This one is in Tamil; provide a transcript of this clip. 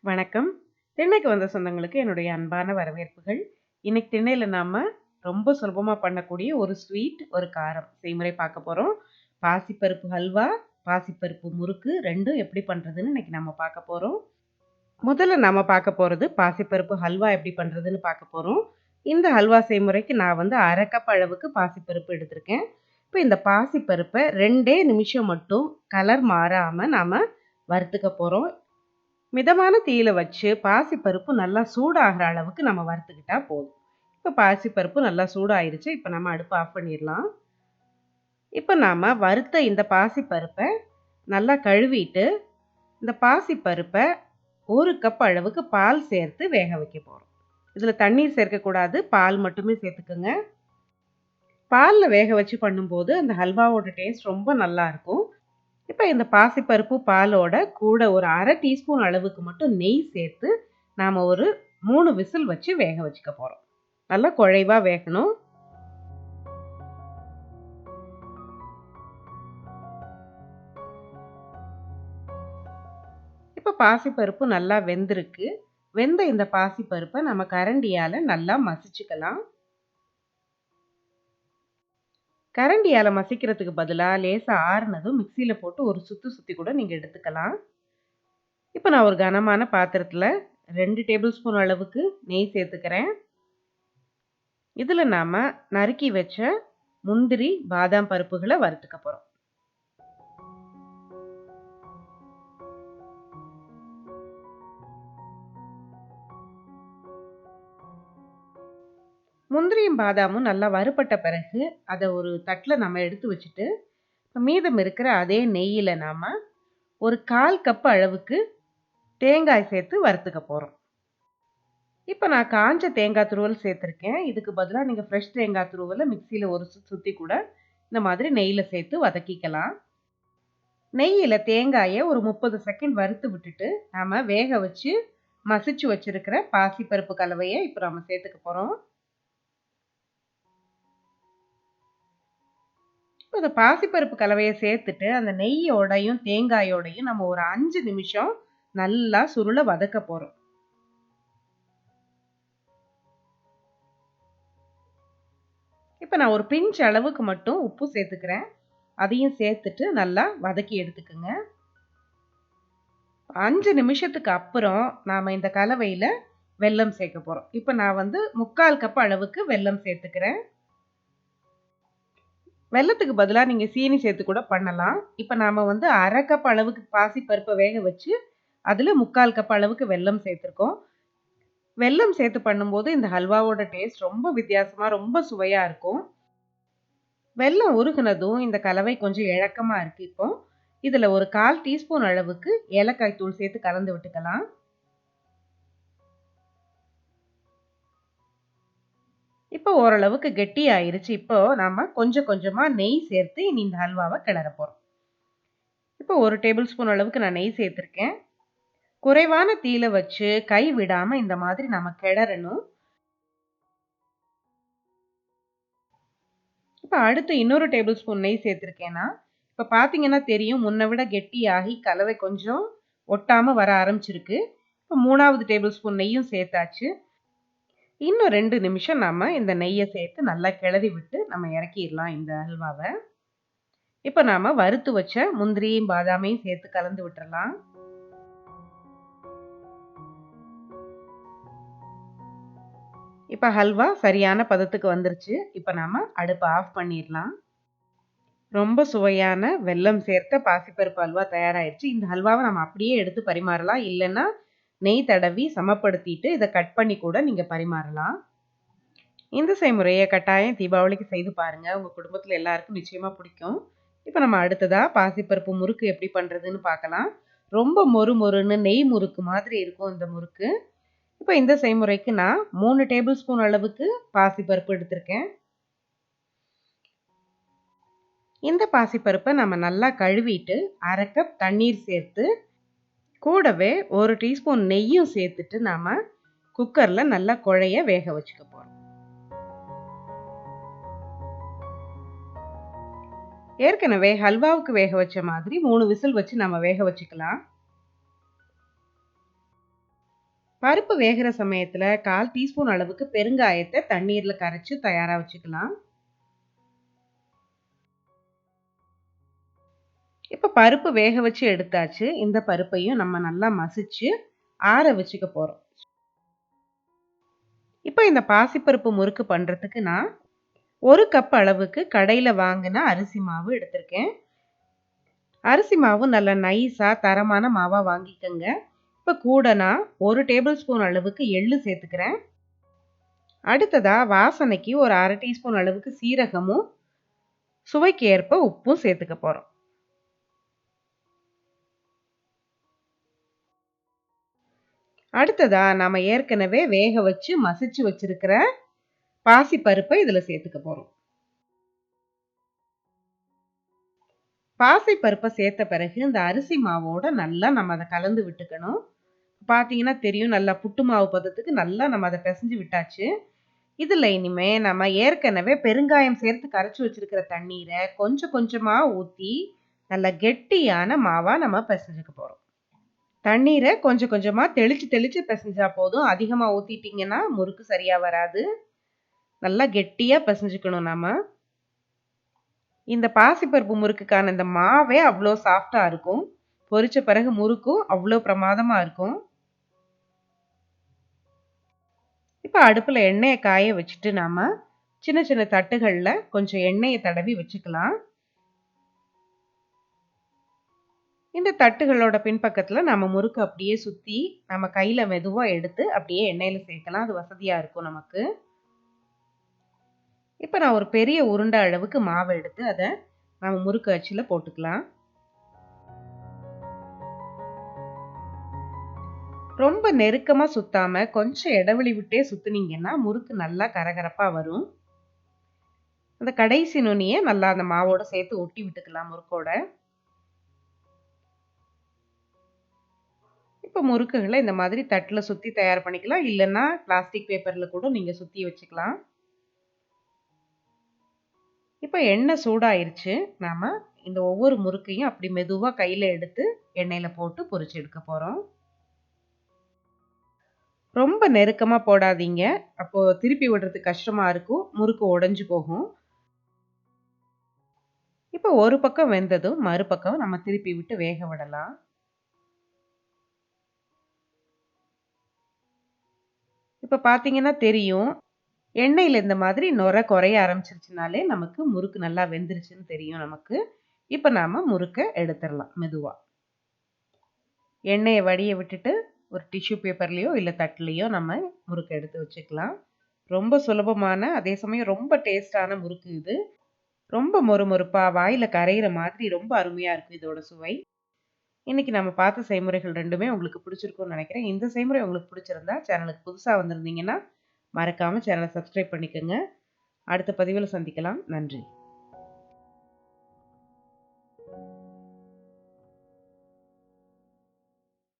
வணக்கம். திண்ணைக்கு வந்த சொந்தங்களுக்கு என்னுடைய அன்பான வரவேற்புகள். இன்னைக்கு திண்ணையில நாம ரொம்ப சுலபமா பண்ணக்கூடிய ஒரு ஸ்வீட், ஒரு காரம் செய்முறை பார்க்க போறோம். பாசிப்பருப்பு ஹல்வா, பாசிப்பருப்பு முறுக்கு 2ம் எப்படி பண்றதுன்னு இன்னைக்கு நம்ம பார்க்க போறோம். முதல்ல நாம பார்க்க போறது பாசிப்பருப்பு ஹல்வா எப்படி பண்றதுன்னு பார்க்க போறோம். இந்த ஹல்வா செய்முறைக்கு நான் வந்து 1/2 கப் அளவுக்கு பாசிப்பருப்பு எடுத்திருக்கேன். இப்ப இந்த பாசிப்பருப்ப 2 நிமிஷம் மட்டும் கலர் மாறாம நாம வறுத்துக்க போறோம். மிதமான தீயில வச்சு பாசிப்பருப்பு நல்லா சூடாகிற அளவுக்கு நம்ம வறுத்துக்கிட்டா போதும். இப்ப பாசிப்பருப்பு நல்லா சூடாயிருச்சு. இப்ப நம்ம அடுப்ப ஆஃப் பண்ணிரலாம். இப்ப நாம வறுத்த இந்த பாசிப்பருப்ப நல்லா கழுவிட்டு, இந்த பாசிப்பருப்ப 1 கப் அளவுக்கு பால் சேர்த்து வேக வைக்க போறோம். இதுல தண்ணீர் சேர்க்கக்கூடாது. பால் மட்டுமே சேர்த்துக்கங்க. பால்ல வேக வச்சு பண்ணும்போது அந்த ஹல்வாவோட டேஸ்ட் ரொம்ப நல்லா இருக்கும். இப்ப இந்த பாசிப்பருப்பு பாலோட கூட ஒரு 1/2 டீஸ்பூன் அளவுக்கு மட்டும் நெய் சேர்த்து, நாம ஒரு 3 விசில் வச்சு வேக வச்சுக்க போறோம். நல்லா குழைவா வேகணும். இப்ப பாசிப்பருப்பு நல்லா வெந்திருக்கு. வெந்த இந்த பாசிப்பருப்ப நம்ம கரண்டியால நல்லா மசிச்சுக்கலாம். கரண்டியால மசிக்கிறதுக்கு பதிலா லேசா ஆறுனதும் மிக்ஸியில போட்டு ஒரு சுத்து சுத்தி கூட நீங்க எடுத்துக்கலாம். இப்ப நான் ஒரு கனமான பாத்திரத்துல 2 டேபிள் ஸ்பூன் அளவுக்கு நெய் சேர்த்துக்கிறேன். இதுல நாம நறுக்கி வச்ச முந்திரி, பாதாம் பருப்புகள வறுத்துக்க போறோம். முந்திரியும், பாதாமும் நல்லா வறுபட்ட பிறகு, அத ஒரு தட்டுல நம்ம எடுத்து வச்சுட்டு, மீதம் இருக்கிற அதே நெய்யில நாம ஒரு 1/4 கப் அளவுக்கு தேங்காய் சேர்த்து வறுத்துக்க போறோம். இப்ப நான் காஞ்ச தேங்காய் துருவல் சேர்த்திருக்கேன். இதுக்கு பதிலா நீங்க ஃப்ரெஷ் தேங்காய் துருவல மிக்ஸியில ஒரு சுத்தி கூட இந்த மாதிரி நெய்யில சேர்த்து வதக்கிக்கலாம். நெய்யில தேங்காய ஒரு 30 செகண்ட் வறுத்து விட்டுட்டு, நாம வேக வச்சு மசிச்சு வச்சிருக்கிற பாசிப்பருப்பு கலவைய இப்ப நாம சேர்த்துக்க போறோம். இப்ப இந்த பாசிப்பருப்பு கலவைய சேர்த்துட்டு, அந்த நெய்யோடையும், தேங்காயோடையும் நம்ம ஒரு 5 நிமிஷம் நல்லா சுருள வதக்க போறோம். இப்ப நான் ஒரு பிஞ்ச் அளவுக்கு மட்டும் உப்பு சேர்த்துக்கிறேன். அதையும் சேர்த்துட்டு நல்லா வதக்கி எடுத்துக்கங்க. 5 நிமிஷத்துக்கு அப்புறம் நாம இந்த கலவையில வெல்லம் சேர்க்க போறோம். இப்ப நான் வந்து 3/4 கப் அளவுக்கு வெல்லம் சேர்த்துக்கிறேன். வெல்லத்துக்கு பதிலா நீங்க சீனி சேர்த்து கூட பண்ணலாம். இப்ப நாம வந்து 1/2 கப் அளவுக்கு பாசிப்பருப்ப வேக வச்சு, அதுல 3/4 கப் அளவுக்கு வெல்லம் சேர்த்திருக்கோம். வெல்லம் சேர்த்து பண்ணும்போது இந்த ஹல்வாவோட டேஸ்ட் ரொம்ப வித்தியாசமா, ரொம்ப சுவையா இருக்கும். வெல்லம் உருகுனதும் இந்த கலவை கொஞ்சம் இழக்கமா இருக்கு இப்போ. இதுல ஒரு 1/4 டீஸ்பூன் அளவுக்கு ஏலக்காய் தூள் சேர்த்து கலந்து விட்டுக்கலாம். இப்போ ஓரளவுக்கு கெட்டி ஆயிருச்சு. இப்போ நாம கொஞ்சம் கொஞ்சமா நெய் சேர்த்து இனி இந்த ஹல்வாவ கிளற போறோம். இப்போ 1 டேபிள் ஸ்பூன் அளவுக்கு நான் நெய் சேர்த்திருக்கேன். குறைவான தீயில வச்சு கை விடாம இந்த மாதிரி நம்ம கிளறணும். இப்ப அடுத்து இன்னொரு டேபிள் ஸ்பூன் நெய் சேர்த்திருக்கேன்னா, இப்ப பார்த்தீங்கன்னா தெரியும் முன்ன விட கெட்டியாகி கலவை கொஞ்சம் ஒட்டாம வர ஆரம்பிச்சிருக்கு. இப்ப 3வது டேபிள் ஸ்பூன் நெய்யும் சேர்த்தாச்சு. இன்னும் 2 நிமிஷம் நாம இந்த நெய்ய சேர்த்து நல்லா கிளறி விட்டு நம்ம இறக்கிரலாம் இந்த அல்வாவ. இப்ப நாம வறுத்து வச்ச முந்திரியும், பாதாமையும் சேர்த்து கலந்து விட்டுறலாம். இப்ப ஹல்வா சரியான பதத்துக்கு வந்துருச்சு. இப்ப நாம அடுப்ப ஆஃப் பண்ணிரலாம். ரொம்ப சுவையான வெல்லம் சேர்த்த பாசிப்பருப்பு அல்வா தயாராயிருச்சு. இந்த ஹல்வாவ நம்ம அப்படியே எடுத்து பரிமாறலாம். இல்லன்னா, நெய் தடவி சமப்படுத்திட்டு இத கட் பண்ணி கூட நீங்க பரிமாறலாம். இந்த செய்முறைய கட்டாயம் தீபாவளிக்கு செய்து பாருங்க. உங்க குடும்பத்துல எல்லாருக்கும் நிச்சயமா பிடிக்கும். இப்ப நம்ம அடுத்ததா பாசிப்பருப்பு முறுக்கு எப்படி பண்றதுன்னு பார்க்கலாம். ரொம்ப மொறு மொறுன்னு நெய் முறுக்கு மாதிரி இருக்கும் இந்த முறுக்கு. இப்ப இந்த செய்முறைக்கு நான் 3 டேபிள் ஸ்பூன் அளவுக்கு பாசிப்பருப்பு எடுத்திருக்கேன். இந்த பாசிப்பருப்ப நம்ம நல்லா கழுவிட்டு 1/2 கப் தண்ணீர் சேர்த்து, கூடவே 1 டீஸ்பூன் நெய்யும் சேர்த்துட்டு நாம குக்கர்ல நல்லா குழைய வேக வச்சுக்க போறோம். ஏற்கனவே ஹல்வாவுக்கு வேக வச்ச மாதிரி 3 விசில் வச்சு நம்ம வேக வச்சுக்கலாம். பருப்பு வேகிற சமயத்துல 1/4 டீஸ்பூன் அளவுக்கு பெருங்காயத்த தண்ணீர்ல கரைச்சு தயாரா வச்சுக்கலாம். இப்ப பருப்பு வேக வச்சு எடுத்தாச்சு. இந்த பருப்பையும் நம்ம நல்லா மசிச்சு ஆற வச்சுக்க போறோம். இப்ப இந்த பாசிப்பருப்பு முறுக்கு பண்றதுக்கு நான் 1 கப் அளவுக்கு கடையில வாங்குன அரிசி மாவு எடுத்திருக்கேன். அரிசி மாவு நல்ல நைஸா தரமான மாவா வாங்கிக்கங்க. இப்ப கூட நான் 1 டேபிள் ஸ்பூன் அளவுக்கு எள்ளு சேர்த்துக்கிறேன். அடுத்ததா வாசனைக்கு ஒரு 1/2 டீஸ்பூன் அளவுக்கு சீரகமும், சுவைக்கு ஏற்ப உப்பும் சேர்த்துக்க போறோம். அடுத்ததா நாம ஏற்கனவே வேக வச்சு மசிச்சு வச்சிருக்கிற பாசி பருப்பை இதுல சேர்த்துக்க போறோம். பாசி பருப்பை சேர்த்த பிறகு இந்த அரிசி மாவோட நல்லா நம்ம அதை கலந்து விட்டுக்கணும். பார்த்தீங்கன்னா தெரியும், நல்லா புட்டு மாவு பதத்துக்கு நல்லா நம்ம அதை பிசைஞ்சு விட்டாச்சு. இதுல இனிமே நம்ம ஏற்கனவே பெருங்காயம் சேர்த்து கரைச்சு வச்சிருக்கிற தண்ணீரை கொஞ்சம் கொஞ்சமா ஊத்தி நல்ல கெட்டியான மாவா நம்ம பிசைஞ்சுக்க போறோம். தண்ணீரை கொஞ்சம் கொஞ்சமா தெளிச்சு தெளிச்சு பிசைஞ்சா போதும். அதிகமா ஊத்திட்டீங்கன்னா முறுக்கு சரியா வராது. நல்லா கெட்டியா பிசைஞ்சுக்கணும் நாம. இந்த பாசிப்பருப்பு முறுக்குக்கான இந்த மாவே அவ்வளோ சாஃப்டா இருக்கும். பொரிச்ச பிறகு முறுக்கும் அவ்வளோ பிரமாதமா இருக்கும். இப்ப அடுப்புல எண்ணெயை காய வச்சுட்டு நாம சின்ன சின்ன தட்டுகள்ல கொஞ்சம் எண்ணெயை தடவி வச்சுக்கலாம். இந்த தட்டுகளோட பின்பக்கத்துல நம்ம முறுக்கு அப்படியே சுத்தி நம்ம கையில மெதுவா எடுத்து அப்படியே எண்ணெயில சேர்க்கலாம். அது வசதியா இருக்கும் நமக்கு. இப்ப நான் ஒரு பெரிய உருண்டை அளவுக்கு மாவை எடுத்து அதை நம்ம முறுக்கு அச்சுல போட்டுக்கலாம். ரொம்ப நெருக்கமா சுத்தாம கொஞ்சம் இடைவெளி விட்டே சுத்துனீங்கன்னா முறுக்கு நல்லா கரகரப்பா வரும். அந்த கடைசி நுனியை நல்லா அந்த மாவோட சேர்த்து ஒட்டி விட்டுக்கலாம் முறுக்கோட. இப்ப முறுக்குகளை இந்த மாதிரி தட்டுல சுத்தி தயார் பண்ணிக்கலாம். இல்லைன்னா பிளாஸ்டிக் பேப்பர்ல கூட நீங்க சுத்தி வச்சுக்கலாம். இப்ப எண்ணெய் சூடாயிருச்சு. நாம இந்த ஒவ்வொரு முறுக்கையும் அப்படி மெதுவா கையில எடுத்து எண்ணெயில போட்டு பொரிச்சு எடுக்க போறோம். ரொம்ப நெருக்கமா போடாதீங்க. அப்போ திருப்பி விடுறதுக்கு கஷ்டமா இருக்கும். முறுக்கு உடைஞ்சு போகும். இப்ப ஒரு பக்கம் வெந்ததும் மறுபக்கம் நம்ம திருப்பி விட்டு வேக விடலாம். இப்ப பார்த்தீங்கன்னா தெரியும். எண்ணெயில இந்த மாதிரி நுரை குறைய ஆரம்பிச்சிருச்சுனாலே நமக்கு முறுக்கு நல்லா வெந்துருச்சுன்னு தெரியும் நமக்கு. இப்ப நாம முறுக்க எடுத்துடலாம் மெதுவா. எண்ணெயை வடிய விட்டுட்டு ஒரு டிஷ்யூ பேப்பர்லயோ இல்ல தட்டுலயோ நம்ம முறுக்கு எடுத்து வச்சுக்கலாம். ரொம்ப சுலபமான அதே சமயம் ரொம்ப டேஸ்டான முறுக்கு இது. ரொம்ப மொறுமொறுப்பா வாயில கரையிற மாதிரி ரொம்ப அருமையா இருக்கும் இதோட சுவை. இன்னைக்கு நம்ம பார்த்த செய்முறைகள் 2மே உங்களுக்கு பிடிச்சிருக்கும்னு நினைக்கிறேன். இந்த செய்முறை உங்களுக்கு பிடிச்சிருந்தா சேனலுக்கு புதுசா வந்திருந்தீங்கன்னா மறக்காம சேனலை சப்ஸ்கிரைப் பண்ணிக்கோங்க. அடுத்த பதிவில் சந்திக்கலாம். நன்றி.